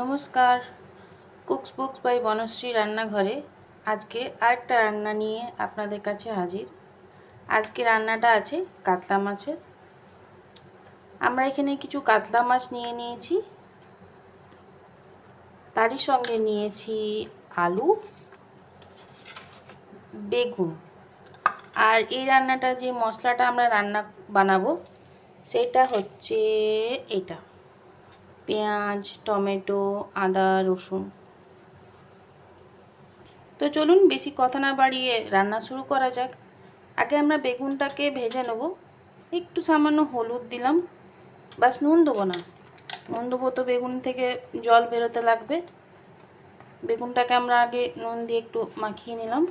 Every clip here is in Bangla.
নমস্কার, কুকস বুকস বাই বনশ্রী রান্নাঘরে আজকে আরেকটা রান্না নিয়ে আপনাদের কাছে হাজির। আজকে রান্নাটা আছে কাতলা মাছের। আমরা এখানে কিছু কাতলা মাছ নিয়ে নিয়েছি, তারই সঙ্গে নিয়েছি আলু, বেগুন। আর এই রান্নাটা যে মশলাটা আমরা বানাবো সেটা হচ্ছে এটা: পেঁয়াজ, টমেটো, আদা, রসুন। তো চলুন বেশি কথা না বাড়িয়ে রান্না শুরু করা যাক। আগে আমরা বেগুনটাকে ভেজে নেব। একটু সামান্য হলুদ দিলাম, বাস, নুন দেবো না। নুন দেবো তো বেগুন থেকে জল বেরোতে লাগবে। বেগুনটাকে আমরা আগে নুন দিয়ে একটু মাখিয়ে নিলাম।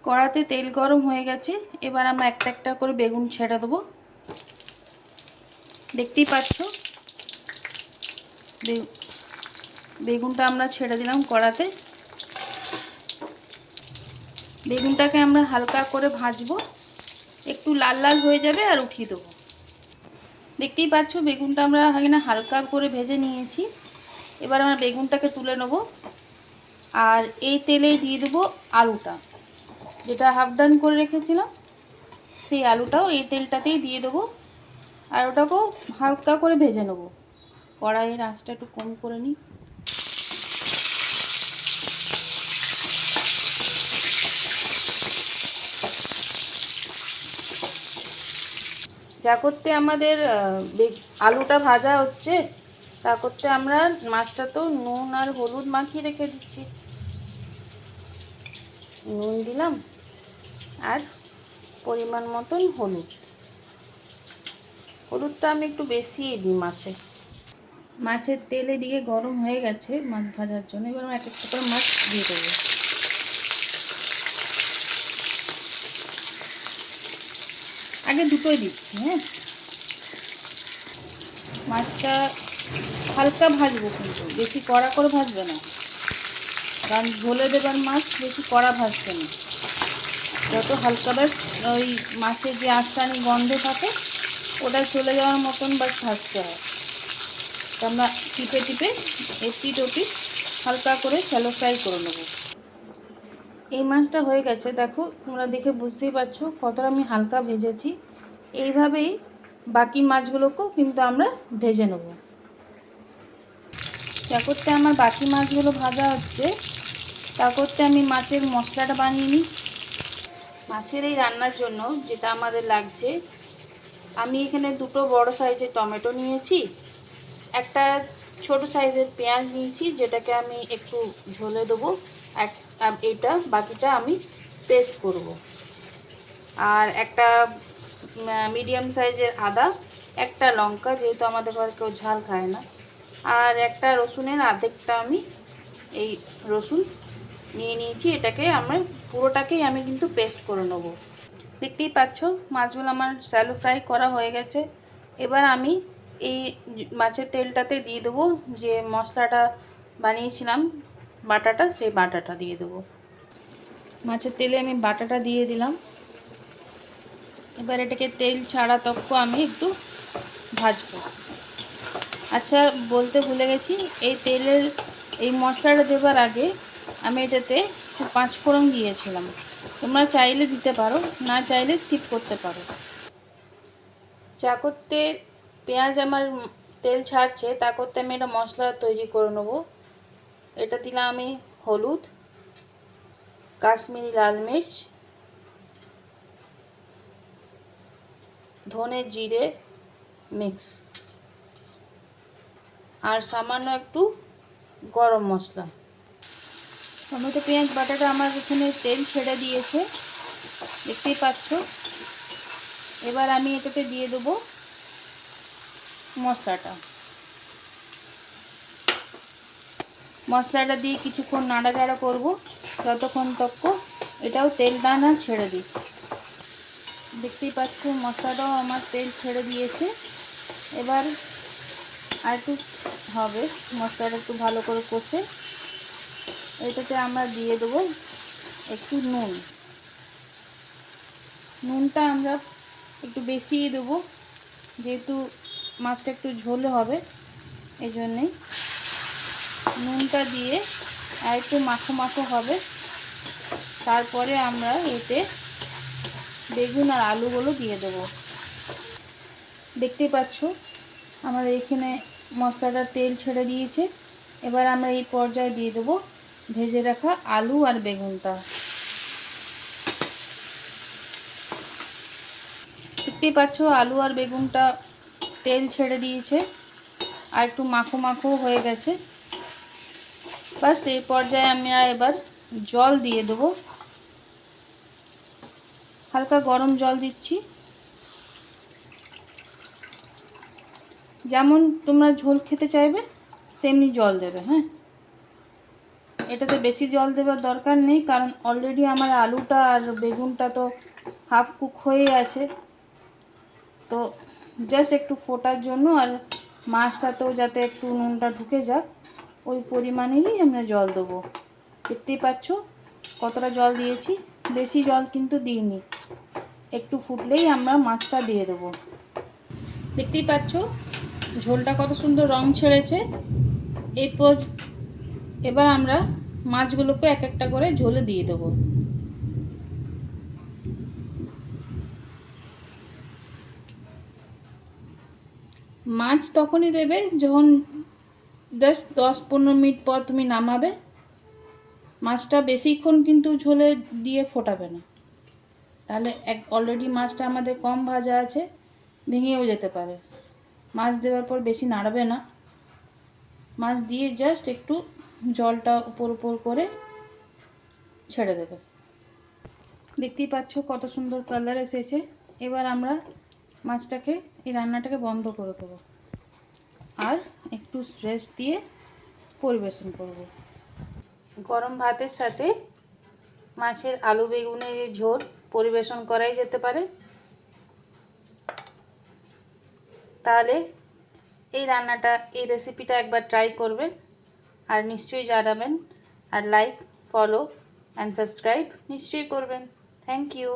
কড়াতে তেল গরম হয়ে গেছে, এবার আমরা একটা একটা করে বেগুন ছেড়ে দেবো। দেখতেই পাচ্ছ বেগুনটা আমরা ছেড়ে দিলাম কড়াতে। বেগুনটাকে আমরা হালকা করে ভাজবো, একটু লাল লাল হয়ে যাবে আর উঠিয়ে দেবো। দেখতেই পাচ্ছ বেগুনটা আমরা এখানে হালকা করে ভেজে নিয়েছি। এবার আমরা বেগুনটাকে তুলে নেব আর এই তেলেই দিয়ে দেবো আলুটা, যেটা হাফ ডান করে রেখেছিলাম। সেই আলুটাও এই তেলটাতেই দিয়ে দেবো আর ওটাকেও হালকা করে ভেজে নেব। কড়াইয়ের আঁচটা একটু কম করে নিই। যা করতে আমাদের আলুটা ভাজা হচ্ছে, তা করতে আমরা মাছটা তো নুন আর হলুদ মাখিয়ে রেখে দিচ্ছি। নুন দিলাম আর পরিমাণ মতন হলুদটা আমি একটু বেশিই দিই মাছে। মাছের তেল এদিকে গরম হয়ে গেছে মাছ ভাজার জন্য। এবার আমি এক একটা করে মাছ দিয়ে দেবো। আগে দুটোই দিচ্ছি। মাছটা হালকা ভাজবো, কিন্তু বেশি কড়া করে ভাজবে না, কারণ ঝোলে দেবার মাছ বেশি কড়া ভাজবে না। যত হালকা ব্যাস ওই মাছের যে আঁশটানি গন্ধ থাকে ওটা চলে যাওয়ার মতন বাস ভাজতে হয়। তো আমরা টিপে টিপে এপিট ওপিট হালকা করে শ্যালো ফ্রাই করে নেব। এই মাছটা হয়ে গেছে, দেখো তোমরা দেখে বুঝতেই পারছো কতটা আমি হালকা ভেজেছি। এইভাবেই বাকি মাছগুলোকেও কিন্তু আমরা ভেজে নেব। যা করতে আমার বাকি মাছগুলো ভাজা হচ্ছে, তা করতে আমি মাছের মশলাটা বানিয়ে নিই। মাছের এই রান্নার জন্য যেটা আমাদের লাগছে, আমি এখানে দুটো বড় সাইজের টমেটো নিয়েছি, একটা ছোট সাইজের পেঁয়াজ নিয়েছি যেটাকে আমি একটু ঝোলে দেবো, এটা বাকিটা আমি পেস্ট করব। আর একটা মিডিয়াম সাইজের আদা, একটা লঙ্কা, যেহেতু আমাদের ঘরে কেউ ঝাল খায় না, আর একটা রসুনের আর্ধেকটা আমি এই রসুন নিয়ে নিয়েছি। এটাকে আমরা পুরোটাকেই আমি কিন্তু পেস্ট করে নেব। দেখতেই পাচ্ছ মাছগুলো আমার শ্যালো ফ্রাই করা হয়ে গেছে। এবার আমি এই মাছের তেলটাতে দিয়ে দেবো যে মশলাটা বানিয়েছিলাম, বাটাটা, সেই বাটাটা দিয়ে দেবো। মাছের তেলে আমি বাটাটা দিয়ে দিলাম। এবার এটাকে তেল ছাড়া তক্ক আমি একটু ভাজবো। আচ্ছা, বলতে ভুলে গেছি, এই মশলাটা দেবার আগে আমি এটাতে একটু পাঁচফোড়ন দিয়েছিলাম। তোমরা চাইলে দিতে পারো, না চাইলে স্কিপ করতে পারো। চা করতে পেঁয়াজ আমার তেল ছাড়ছে, তা করতে আমি এটা মশলা তৈরি করে নেব। এটা দিলাম আমি হলুদ, কাশ্মীরি লাল মির্চ, ধনে জিরে মিক্স, আর সামান্য একটু গরম মশলা। টমেটো পেঁয়াজ বাটাটা আমার এখানে তেল ছেড়ে দিয়েছে, দেখতেই পাচ্ছ। এবার আমি এটাতে দিয়ে দেবো মশলাটা দিয়ে কিছুক্ষণ নাড়াচাড়া করব, যতক্ষণ তক্ক এটাও তেলটা না ছেড়ে দিই। দেখতেই পাচ্ছ মশলাটাও আমার তেল ছেড়ে দিয়েছে। এবার আর একটু হবে, মশলাটা একটু ভালো করে কষে এটাতে আমরা দিয়ে দেবো একটু নুনটা আমরা একটু বেশিই দেবো, যেহেতু মাছটা একটু ঝোলে হবে, এই জন্যেই। নুনটা দিয়ে আর একটু মাখো মাখো হবে। তারপরে আমরা এতে বেগুন আর আলুগুলো দিয়ে দেবো। দেখতেই পাচ্ছ আমাদের এখানে মশলাটা তেল ছেড়ে দিয়েছে। এবার আমরা এই পর্যায়ে দিয়ে দেবো ভেজে রাখা আলু আর বেগুনটা। দেখতেই পাচ্ছ আলু আর বেগুনটা তেল ছেড়ে দিয়েছে আর একটু মাখো মাখো হয়ে গেছে। বাস এই পর্যায়ে আমরা এবার জল দিয়ে দেবো। হালকা গরম জল দিচ্ছি, যেমন তোমরা ঝোল খেতে চাইবে তেমনি জল দেবে। হ্যাঁ, এটাতে বেশি জল দেওয়ার দরকার নেই, কারণ অলরেডি আমার আলুটা আর বেগুনটা তো হাফ কুক হয়ে আছে। তো জাস্ট একটু ফোটার জন্য আর মাছটাতেও যাতে একটু নুনটা ঢুকে যাক ওই পরিমাণেরই আমরা জল দেবো। দেখতেই পাচ্ছ কতটা জল দিয়েছি, বেশি জল কিন্তু দিইনি। একটু ফুটলেই আমরা মাছটা দিয়ে দেবো। দেখতেই পাচ্ছ ঝোলটা কত সুন্দর রং ছেড়েছে। এবার আমরা মাছগুলোকে এক একটা করে ঝোলে দিয়ে দেবো। মাছ তখনই দেবে যখন জাস্ট 10-15 মিনিট পর তুমি নামাবে। মাছটা বেশিক্ষণ কিন্তু ঝোলে দিয়ে ফোটাবে না, তাহলে অলরেডি মাছটা আমাদের কম ভাজা আছে, ভেঙেও যেতে পারে। মাছ দেওয়ার পর বেশি নাড়বে না, মাছ দিয়ে জাস্ট একটু জলটা উপর উপর করে ছেড়ে দেবে। দেখতেই পাচ্ছ কত সুন্দর কালার এসেছে। এবার আমরা মাছটাকে এই রান্নাটাকে বন্ধ করে দেবো আর একটু রেস্ট দিয়ে পরিবেশন করব। গরম ভাতের সাথে মাছের আলু বেগুনের ঝোল পরিবেশন করাই যেতে পারে। তাহলে এই রান্নাটা, এই রেসিপিটা একবার ট্রাই করবেন আর নিশ্চয়ই জানাবেন। আর লাইক, ফলো অ্যান্ড সাবস্ক্রাইব নিশ্চয়ই করবেন। Thank you.